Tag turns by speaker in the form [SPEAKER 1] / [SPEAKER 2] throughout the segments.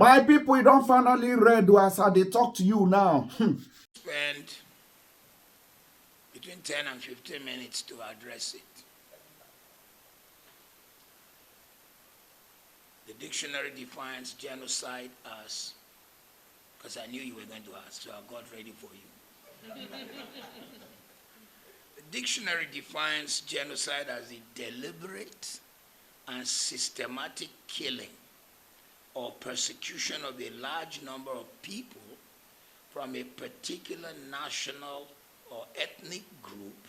[SPEAKER 1] My people, you don't finally read as they talk to you now.
[SPEAKER 2] Spend between 10 and 15 minutes to address it. The dictionary defines genocide as, because I knew you were going to ask, so I got ready for you. The dictionary defines genocide as a deliberate and systematic killing or persecution of a large number of people from a particular national or ethnic group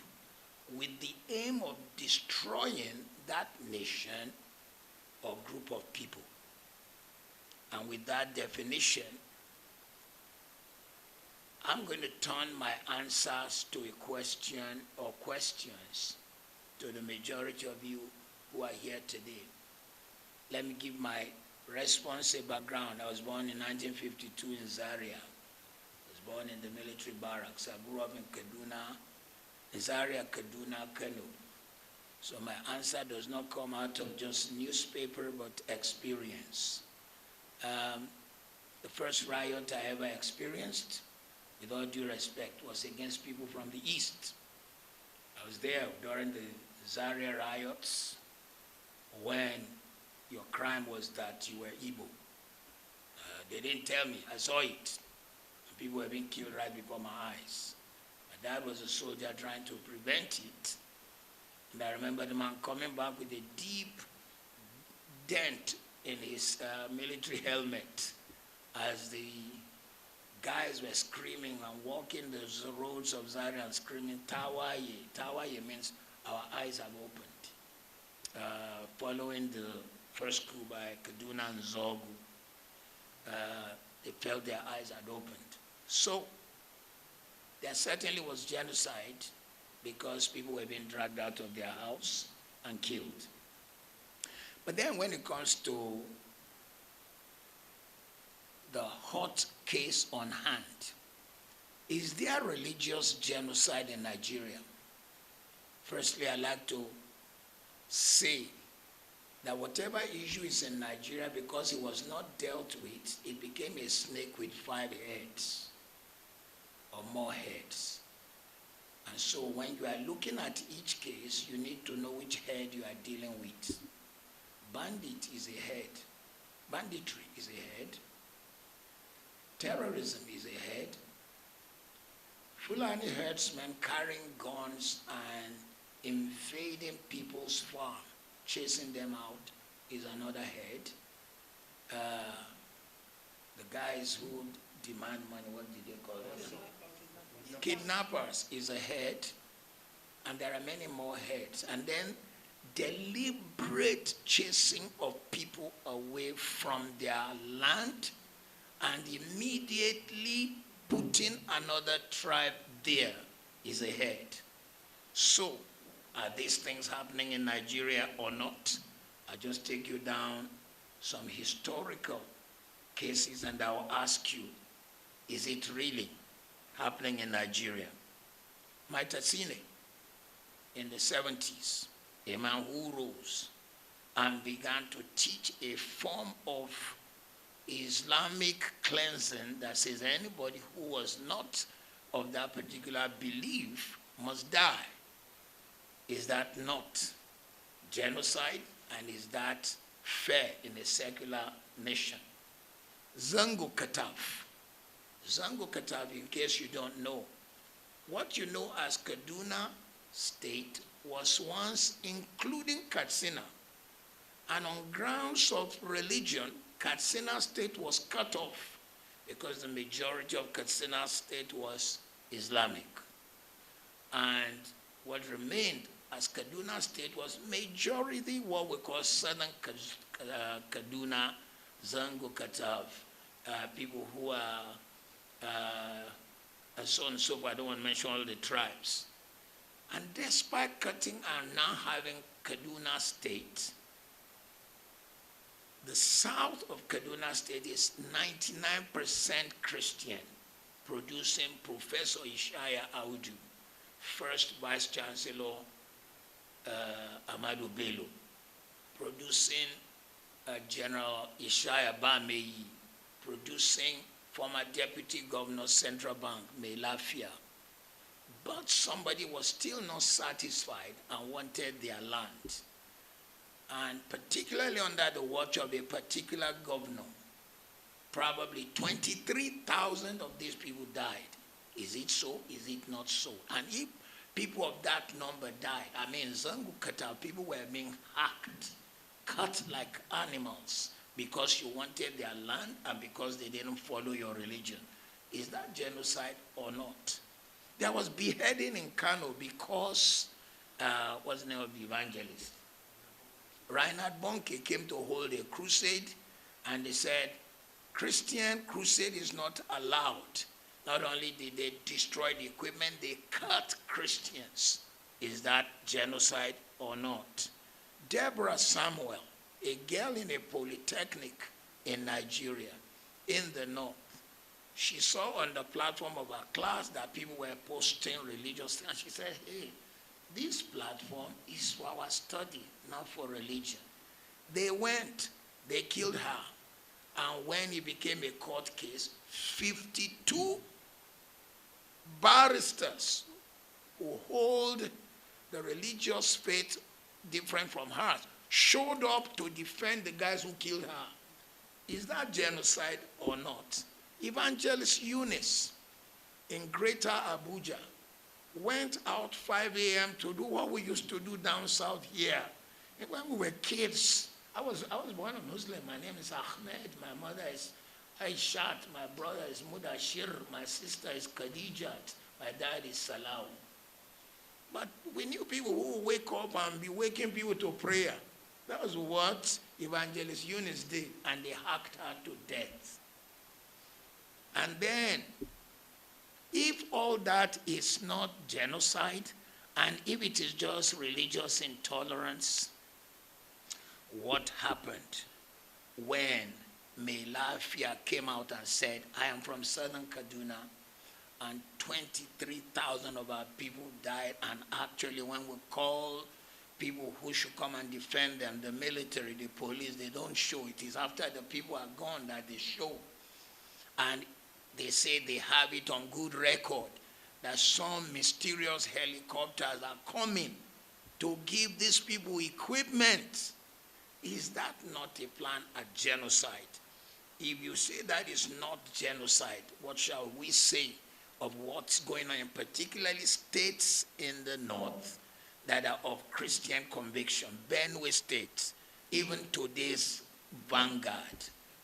[SPEAKER 2] with the aim of destroying that nation or group of people. And with that definition, I'm going to turn my answers to a question or questions to the majority of you who are here today. Let me give my response a background. I was born in 1952 in Zaria. I was born in the military barracks. I grew up in Kaduna, Zaria, Kaduna, Kano. So my answer does not come out of just newspaper, but experience. The first riot I ever experienced, with all due respect, was against people from the East. I was there during the Zaria riots when your crime was that you were Igbo. They didn't tell me, I saw it. People were being killed right before my eyes. My dad was a soldier trying to prevent it. And I remember the man coming back with a deep dent in his military helmet as the guys were screaming and walking the roads of Zaria and screaming, Tawaye. Tawaye means our eyes have opened. Following the first coup by Kaduna and Zogu, they felt their eyes had opened. So there certainly was genocide because people were being dragged out of their house and killed. But then when it comes to the hot case on hand, is there religious genocide in Nigeria? Firstly, I'd like to say that whatever issue is in Nigeria, because it was not dealt with, it became a snake with 5 heads or more heads. And so when you are looking at each case, you need to know which head you are dealing with. Bandit is a head. Banditry is a head. Terrorism is a head. Fulani herdsmen carrying guns and invading people's farm, chasing them out, is another head. The guys who demand money, what did they call them? Kidnappers is a head, and there are many more heads. And then deliberate chasing of people away from their land and immediately putting another tribe there is a head. So, are these things happening in Nigeria or not? I'll just take you down some historical cases and I'll ask you, is it really happening in Nigeria? Maitasine, in the 70s, a man who rose and began to teach a form of Islamic cleansing that says anybody who was not of that particular belief must die. Is that not genocide? And is that fair in a secular nation? Zango Kataf. Zango Kataf, in case you don't know, what you know as Kaduna State was once including Katsina. And on grounds of religion, Katsina State was cut off because the majority of Katsina State was Islamic. And what remained as Kaduna State was majority what we call Southern Kaduna, Zango Katav, people who are, and so on and so forth. I don't want to mention all the tribes. And despite cutting and now having Kaduna State, the south of Kaduna State is 99% Christian, producing Professor Ishaya Audu, first Vice Chancellor Amadu Bello, producing General Ishaya Bameyi, producing former Deputy Governor Central Bank, Mathew. But somebody was still not satisfied and wanted their land. And particularly under the watch of a particular governor, probably 23,000 of these people died. Is it so? Is it not so? And if people of that number died, I mean, Zangu Kata, people were being hacked, cut like animals because you wanted their land and because they didn't follow your religion. Is that genocide or not? There was beheading in Kano because, what's the name of the evangelist? Reinhard Bonnke came to hold a crusade, and they said, Christian crusade is not allowed. Not only did they destroy the equipment, they cut Christians. Is that genocide or not? Deborah Samuel, a girl in a polytechnic in Nigeria, in the north, she saw on the platform of her class that people were posting religious things. And she said, hey, this platform is for our study, not for religion. They went, they killed her. And when it became a court case, 52 barristers who hold the religious faith different from hers showed up to defend the guys who killed her. Is that genocide or not? Evangelist Eunice in Greater Abuja went out 5 a.m. to do what we used to do down south here. And when we were kids, I was born a Muslim. My name is Ahmed. My mother is Aishat. My brother is Mudashir. My sister is Khadijat. My dad is Salau. But we knew people who would wake up and be waking people to prayer. That was what Evangelist Eunice did, and they hacked her to death. And then, if all that is not genocide, and if it is just religious intolerance, what happened when Mathew came out and said, I am from southern Kaduna, and 23,000 of our people died, and actually when we call people who should come and defend them, the military, the police, they don't show. It is after the people are gone that they show. And they say they have it on good record that some mysterious helicopters are coming to give these people equipment. Is that not a plan at genocide? If you say that is not genocide, what shall we say of what's going on in particularly states in the north that are of Christian conviction? Benue State, even today's Vanguard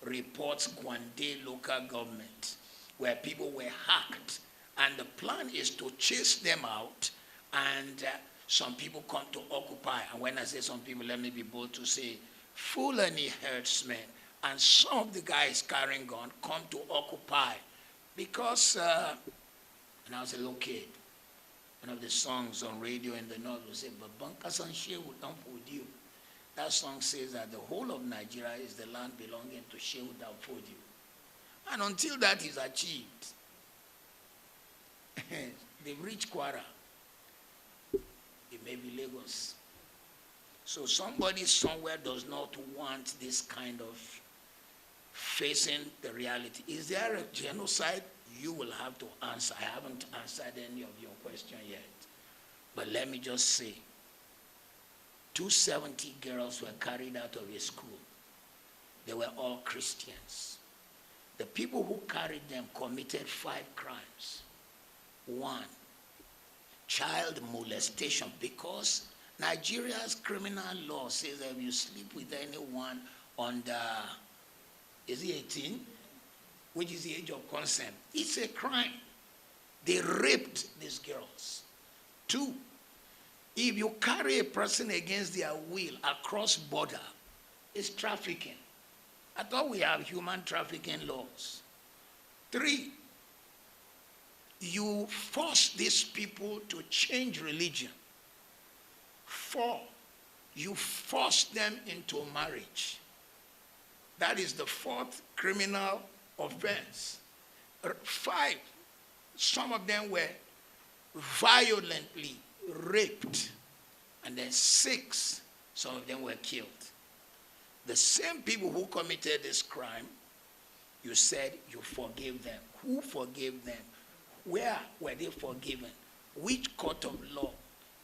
[SPEAKER 2] reports Kwande local government, where people were hacked, and the plan is to chase them out, and some people come to occupy. And when I say some people, let me be bold to say Fulani herdsmen and some of the guys carrying guns come to occupy. Because when I was a little kid, one of the songs on radio in the north would say, Babanka Sanshe would not food you. That song says that the whole of Nigeria is the land belonging to Shehu Danfodio. And until that is achieved, they've reached Kwara. It may be Lagos. So somebody somewhere does not want this kind of facing the reality. Is there a genocide? You will have to answer. I haven't answered any of your question yet. But let me just say, 270 girls were carried out of a school. They were all Christians. The people who carried them committed 5 crimes. 1, child molestation, because Nigeria's criminal law says that if you sleep with anyone under, is he 18? Which is the age of consent. It's a crime. They raped these girls. 2, if you carry a person against their will across border, it's trafficking. I thought we have human trafficking laws. 3, you force these people to change religion. 4, you force them into marriage. That is the 4th criminal offense. 5, some of them were violently raped. And then 6, some of them were killed. The same people who committed this crime You said you forgave them. Who forgave them? Where were they forgiven? Which court of law?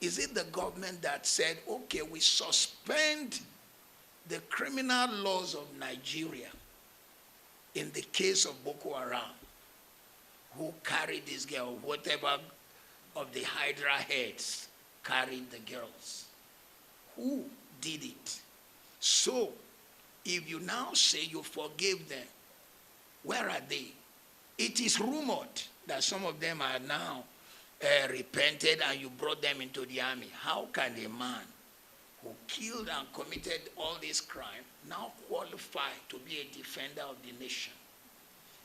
[SPEAKER 2] Is it the government that said, okay, we suspend the criminal laws of Nigeria in the case of Boko Haram, who carried this girl, whatever of the Hydra heads carried the girls? Who did it? So, if you now say you forgave them, where are they? It is rumored that some of them are now repented and you brought them into the army. How can a man who killed and committed all this crime now qualify to be a defender of the nation?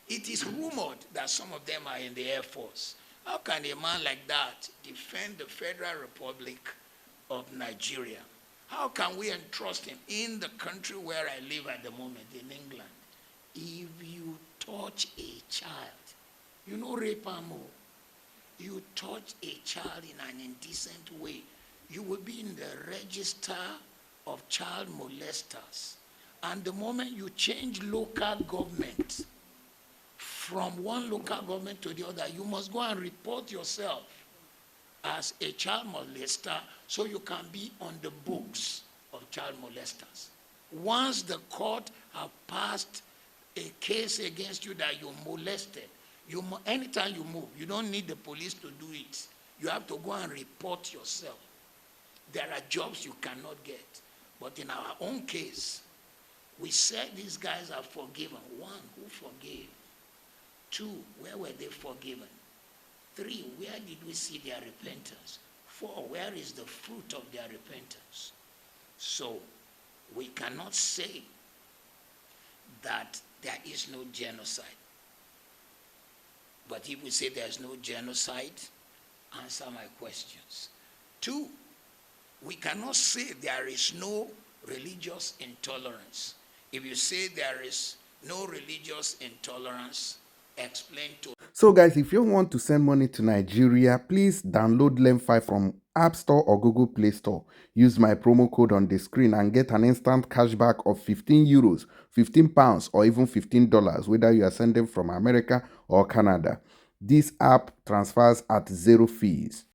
[SPEAKER 2] It is rumored that some of them are in the Air Force. How can a man like that defend the Federal Republic of Nigeria? How can we entrust him in the country where I live at the moment, in England? If you touch a child, you know rape and more. You touch a child in an indecent way, you will be in the register of child molesters. And the moment you change local government from one local government to the other, you must go and report yourself as a child molester so you can be on the books of child molesters. Once the court have passed a case against you that you molested, anytime you move, you don't need the police to do it. You have to go and report yourself. There are jobs you cannot get. But in our own case, we said these guys are forgiven. One, who forgave? Two, where were they forgiven? Three, where did we see their repentance? Four, where is the fruit of their repentance? So, we cannot say that there is no genocide. But if we say there's no genocide, answer my questions. Two, we cannot say there is no religious intolerance. If you say there is no religious intolerance, explain to.
[SPEAKER 1] So guys, if you want to send money to Nigeria, please download LEM5 from App Store or Google Play Store. Use my promo code on the screen and get an instant cashback of 15 euros, 15 pounds, or even $15, whether you are sending from America or Canada. This app transfers at zero fees.